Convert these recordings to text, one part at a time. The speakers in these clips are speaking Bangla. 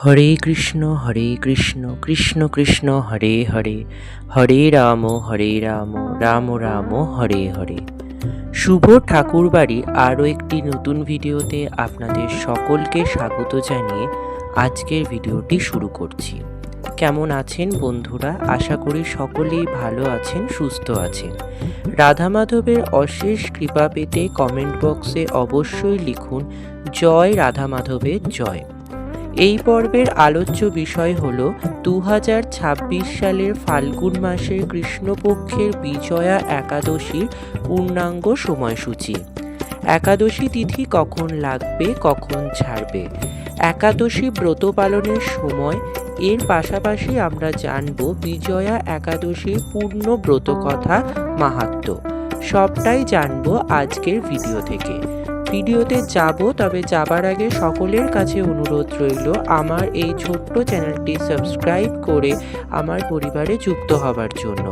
হরে কৃষ্ণ কৃষ্ণ কৃষ্ণ হরে হরে, হরে রাম রাম রাম হরে হরে। শুভ ঠাকুরবাড়ি আরও একটি নতুন ভিডিওতে আপনাদের সকলকে স্বাগত জানিয়ে আজকের ভিডিওটি শুরু করছি। কেমন আছেন বন্ধুরা? আশা করি সকলেই ভালো আছেন, সুস্থ আছেন। রাধা মাধবের অশেষ কৃপা পেতে কমেন্ট বক্সে অবশ্যই লিখুন জয় রাধা মাধবের জয়। এই পর্বের আলোচ্য বিষয় হল 2026 সালের ফাল্গুন মাসের কৃষ্ণপক্ষের বিজয়া একাদশীর পূর্ণাঙ্গ সময়সূচি। একাদশী তিথি কখন লাগবে, কখন ছাড়বে, একাদশী ব্রত পালনের সময়, এর পাশাপাশি আমরা জানব বিজয়া একাদশীর পূর্ণ ব্রত কথা, মাহাত্ম্য। সবটাই জানব আজকের ভিডিও থেকে। ভিডিওতে যাব, তবে যাবার আগে সকলের কাছে অনুরোধ রইল আমার এই ছোট্ট চ্যানেলটি সাবস্ক্রাইব করে আমার পরিবারে যুক্ত হবার জন্য।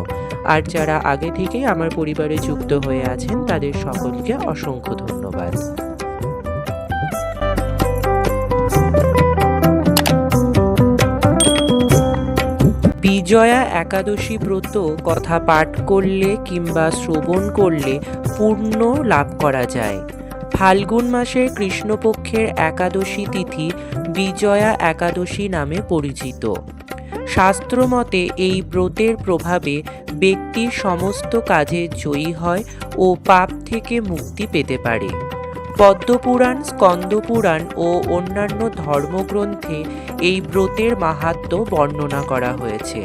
আর যারা আগে থেকেই আমার পরিবারে যুক্ত হয়ে আছেন তাদের সকলকে অসংখ্য ধন্যবাদ। বিজয়া একাদশী ব্রত কথা পাঠ করলে কিংবা শ্রবণ করলে পূর্ণ লাভ করা যায়। ফাল্গুন মাসের কৃষ্ণপক্ষের একাদশী তিথি বিজয়া একাদশী নামে পরিচিত। শাস্ত্রমতে এই ব্রতের প্রভাবে ব্যক্তির সমস্ত কাজে জয়ী হয় ও পাপ থেকে মুক্তি পেতে পারে। পদ্মপুরাণ, স্কন্দপুরাণ ও অন্যান্য ধর্মগ্রন্থে এই ব্রতের মাহাত্ম্য বর্ণনা করা হয়েছে।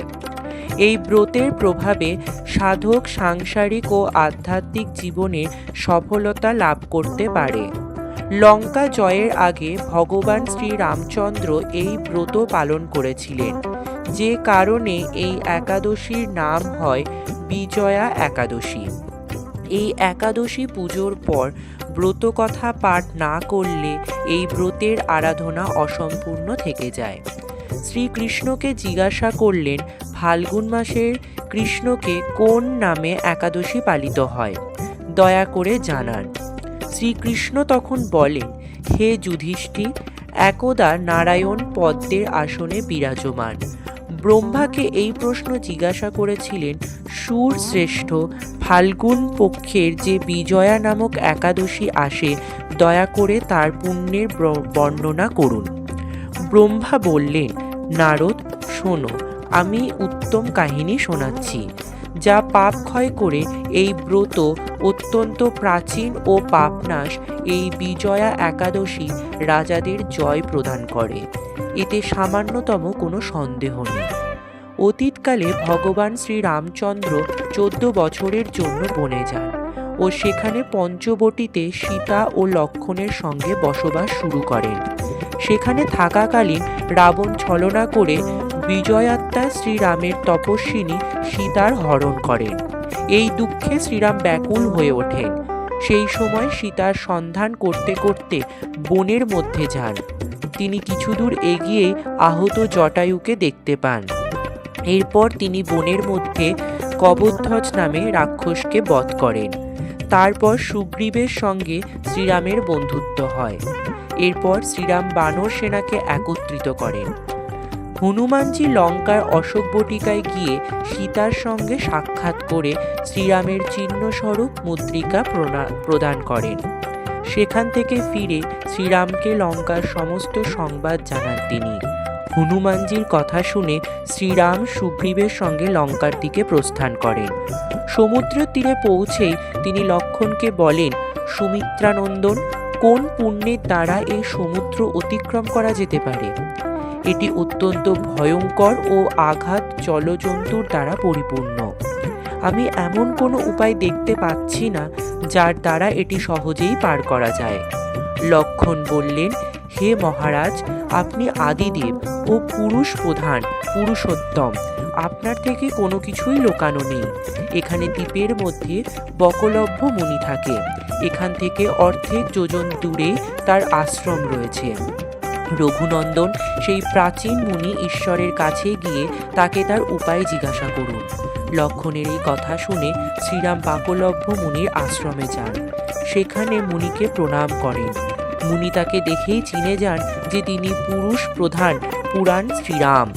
এই ব্রতের প্রভাবে সাধক সাংসারিক ও আধ্যাত্মিক জীবনে সফলতা লাভ করতে পারে। লঙ্কা জয়ের আগে ভগবান শ্রী রামচন্দ্র এই ব্রত পালন করেছিলেন, যে কারণে এই একাদশীর নাম হয় বিজয়া একাদশী। এই একাদশী পুজোর পর ব্রত কথা পাঠ না করলে এই ব্রতের আরাধনা অসম্পূর্ণ থেকে যায়। শ্রীকৃষ্ণকে জিজ্ঞাসা করলেন ফাল্গুন মাসের কৃষ্ণকে কোন নামে একাদশী পালিত হয়, দয়া করে জানান। শ্রীকৃষ্ণ তখন বলেন, হে যুধিষ্ঠির, একদা নারায়ণ পদ্মের আসনে বিরাজমান। ব্রহ্মাকে এই প্রশ্ন জিজ্ঞাসা করেছিলেন, সুর শ্রেষ্ঠ ফাল্গুন পক্ষের যে বিজয়া নামক একাদশী আসে, দয়া করে তার পুণ্যের বর্ণনা করুন। ব্রহ্মা বললেন, নারদ, শোনো, আমি উত্তম কাহিনী শোনাচ্ছি, যা পাপ ক্ষয় করে। এই ব্রত অত্যন্ত প্রাচীন ও পাপনাশ। এই বিজয়া একাদশী রাজাদের জয় প্রদান করে, এতে সামান্যতম কোনো সন্দেহ নেই। অতীতকালে ভগবান শ্রী রামচন্দ্র 14 বছরের জন্য বনে যান ও সেখানে পঞ্চবটিতে সীতা ও লক্ষ্মণের সঙ্গে বসবাস শুরু করেন। সেখানে থাকাকালীন রাবণ ছলনা করে বিজয়াত্মা শ্রীরামের তপস্বিনী সীতার হরণ করেন। এই দুঃখে শ্রীরাম ব্যাকুল হয়ে ওঠেন। সেই সময় সীতার সন্ধান করতে করতে বনের মধ্যে যান। তিনি কিছু দূর এগিয়ে আহত জটায়ুকে দেখতে পান। এরপর তিনি বনের মধ্যে কবধ্বজ নামে রাক্ষসকে বধ করেন। তারপর সুগ্রীবের সঙ্গে শ্রীরামের বন্ধুত্ব হয়। এরপর শ্রীরাম বানর সেনাকে একত্রিত করেন। হনুমানজি লঙ্কার অশোক বটিকায় গিয়ে সীতার সঙ্গে সাক্ষাৎ করে শ্রীরামের চিহ্নস্বরূপ মুদ্রিকা প্রদান করেন। সেখান থেকে ফিরে শ্রীরামকে লঙ্কার সমস্ত সংবাদ জানান তিনি। হনুমানজির কথা শুনে শ্রীরাম সুগ্রীবের সঙ্গে লঙ্কার দিকে প্রস্থান করেন। সমুদ্রের তীরে পৌঁছেই তিনি লক্ষ্মণকে বলেন, সুমিত্রানন্দন, কোন পুণ্যের দ্বারা এই সমুদ্র অতিক্রম করা যেতে পারে? এটি অত্যন্ত ভয়ঙ্কর ও আঘাত জলজন্তুর দ্বারা পরিপূর্ণ। আমি এমন কোনো উপায় দেখতে পাচ্ছি না যার দ্বারা এটি সহজেই পার করা যায়। লক্ষ্মণ বললেন, হে মহারাজ, আপনি আদিদেব ও পুরুষ প্রধান, পুরুষোত্তম। আপনার থেকে কোনো কিছুই লুকানো নেই। এখানে দ্বীপের মধ্যে বকলভ্য মুনি থাকে। এখান থেকে অর্ধেক যোজন দূরে তার আশ্রম রয়েছে। রঘুনন্দন, সেই প্রাচীন মুনি ঈশ্বরের কাছে গিয়ে তাকে তার উপায় জিজ্ঞাসা করুন। লক্ষ্মণের এই কথা শুনে শ্রীরাম বাকলভ্য মুনির আশ্রমে যান। সেখানে মুনিকে প্রণাম করেন। মুনি তাকে দেখেই চিনে যান যে তিনি পুরুষ প্রধান পুরাণ শ্রীরাম,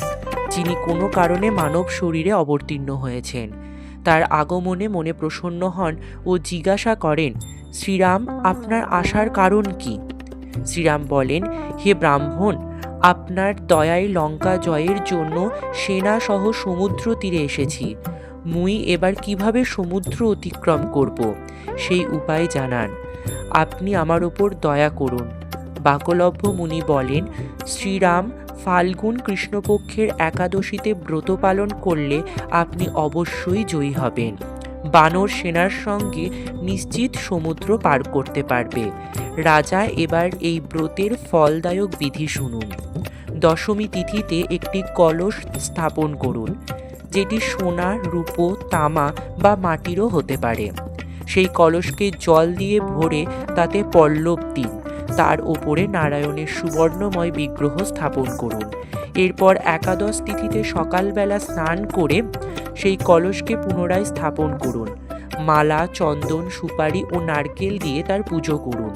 যিনি কোনো কারণে মানব শরীরে অবতীর্ণ হয়েছেন। তার আগমনে মনে প্রসন্ন হন ও জিজ্ঞাসা করেন, শ্রীরাম, আপনার আসার কারণ কি? শ্রীরাম বলেন, হে ব্রাহ্মণ, আপনার দয়ায় লঙ্কা জয়ের জন্য সেনা সহ সমুদ্র তীরে এসেছি। মুই এবার কিভাবে সমুদ্র অতিক্রম করব সেই উপায় জানান। আপনি আমার ওপর দয়া করুন। বাকলভ্য মুনি বলেন, শ্রীরাম ফাল্গুন কৃষ্ণপক্ষের একাদশীতে ব্রত পালন করলে আপনি অবশ্যই জয়ী হবেন। বানর সেনার সঙ্গে নিশ্চিত সমুদ্র পার করতে পারবে। রাজা এবার এই ব্রতের ফলদায়ক বিধি শুনুন। দশমী তিথিতে একটি কলস স্থাপন করুন, যেটি সোনা, রূপো, তামা বা মাটিরও হতে পারে। সেই কলসকে জল দিয়ে ভরে তাতে পল্লব দিন। তার ওপরে নারায়ণের সুবর্ণময় বিগ্রহ স্থাপন করুন। এরপর একাদশ তিথিতে সকালবেলা স্নান করে সেই কলসকে পুনরায় স্থাপন করুন। মালা, চন্দন, সুপারি ও নারকেল দিয়ে তার পুজো করুন।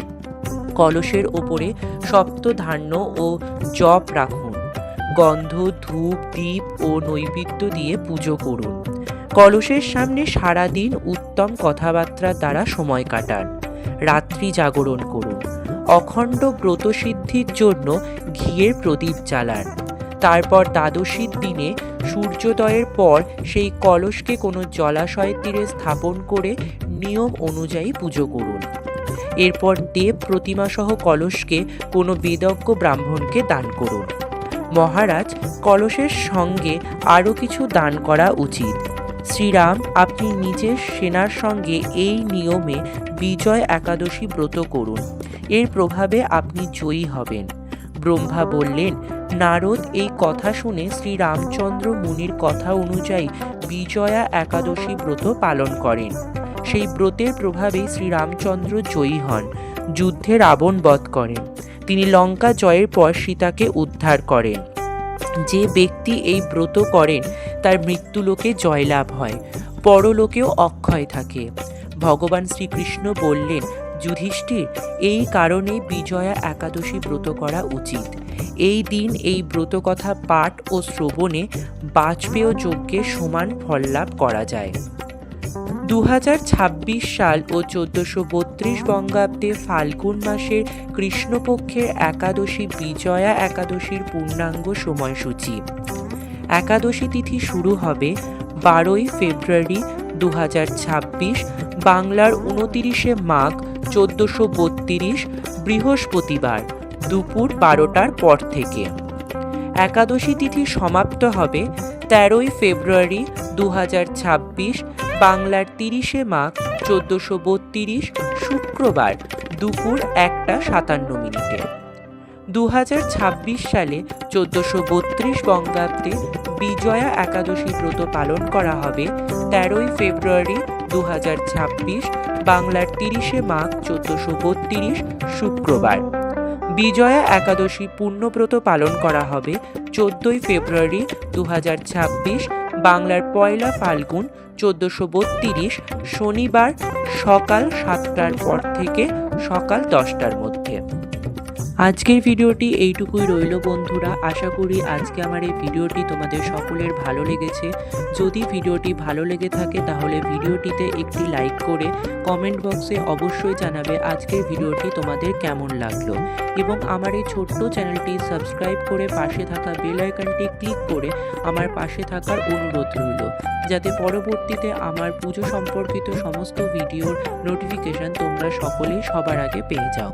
কলসের ওপরে সপ্তধান্য ও জপ রাখুন। গন্ধ, ধূপ, দীপ ও নৈবেদ্য দিয়ে পুজো করুন। কলসের সামনে সারাদিন উত্তম কথাবার্তা দ্বারা সময় কাটান। রাত্রি জাগরণ করুন। অখণ্ড ব্রত সিদ্ধির জন্য ঘিয়ের প্রদীপ জ্বালান। তারপর দ্বাদশীর দিনে সূর্যোদয়ের পর সেই কলসকে কোনো জলাশয়ের তীরে স্থাপন করে নিয়ম অনুযায়ী পুজো করুন। এরপর দেব প্রতিমা সহ কলসকে কোনো বেদজ্ঞ ব্রাহ্মণকে দান করুন। মহারাজ, কলসের সঙ্গে আরও কিছু দান করা উচিত। শ্রীরাম, আপনি নিজের সেনার সঙ্গে এই নিয়মে বিজয় একাদশী ব্রত করুন। এর প্রভাবে আপনি জয়ী হবেন। ব্রহ্মা বললেন, নারদ এই কথা শুনে শ্রীরামচন্দ্র মুনির কথা অনুযায়ী বিজয়া একাদশী ব্রত পালন করেন। সেই ব্রতের প্রভাবে শ্রীরামচন্দ্র জয়ী হন, যুদ্ধে রাবণ বধ করেন। তিনি লঙ্কা জয়ের পর সীতাকে উদ্ধার করেন। যে ব্যক্তি এই ব্রত করেন তার মৃত্যুলোকে জয়লাভ হয়, পরলোকেও অক্ষয় থাকে। ভগবান শ্রীকৃষ্ণ বললেন, যুধিষ্ঠির, এই কারণে বিজয়া একাদশী ব্রত করা উচিত। এই দিন এই ব্রত কথা পাঠ ও শ্রবণে বাজপেয় যজ্ঞের সমান ফল লাভ করা যায়। 2026 সাল ও 1432 বঙ্গাব্দে ফাল্গুন মাসের কৃষ্ণপক্ষের একাদশী বিজয়া একাদশীর পূর্ণাঙ্গ সময়সূচি। একাদশী তিথি শুরু হবে 12 ফেব্রুয়ারি 2026, বাংলার 29 মাঘ 1432 বৃহস্পতিবার দুপুর 12টার পর থেকে। একাদশী তিথি সমাপ্ত হবে 13 ফেব্রুয়ারি 2026, বাংলার 30 মাঘ 1432 শুক্রবার দুপুর 1:57। 2026 সালে 1432 বঙ্গাব্দে বিজয়া একাদশী ব্রত পালন করা হবে 13 ফেব্রুয়ারি 2026, বাংলার 30 মাঘ 1432 শুক্রবার। বিজয়া একাদশী পূর্ণব্রত পালন করা হবে 14 ফেব্রুয়ারি 2026, বাংলার 1 ফাল্গুন 1432 শনিবার সকাল 7টার পর থেকে সকাল 10টার মধ্যে। আজকের ভিডিওটি এইটুকুই রইল বন্ধুরা। আশা করি আজকে আমার এই ভিডিওটি তোমাদের সকলের ভালো লেগেছে। যদি ভিডিওটি ভালো লেগে থাকে তাহলে ভিডিওটিতে একটি লাইক করে কমেন্ট বক্সে অবশ্যই জানাবে আজকের ভিডিওটি তোমাদের কেমন লাগলো, এবং আমার এই ছোট্ট চ্যানেলটি সাবস্ক্রাইব করে পাশে থাকা বেল আইকনটি ক্লিক করে আমার পাশে থাকার অনুরোধ রইল, যাতে পরবর্তীতে আমার পুজো সম্পর্কিত সমস্ত ভিডিওর নোটিফিকেশন তোমরা সকলেই সবার আগে পেয়ে যাও।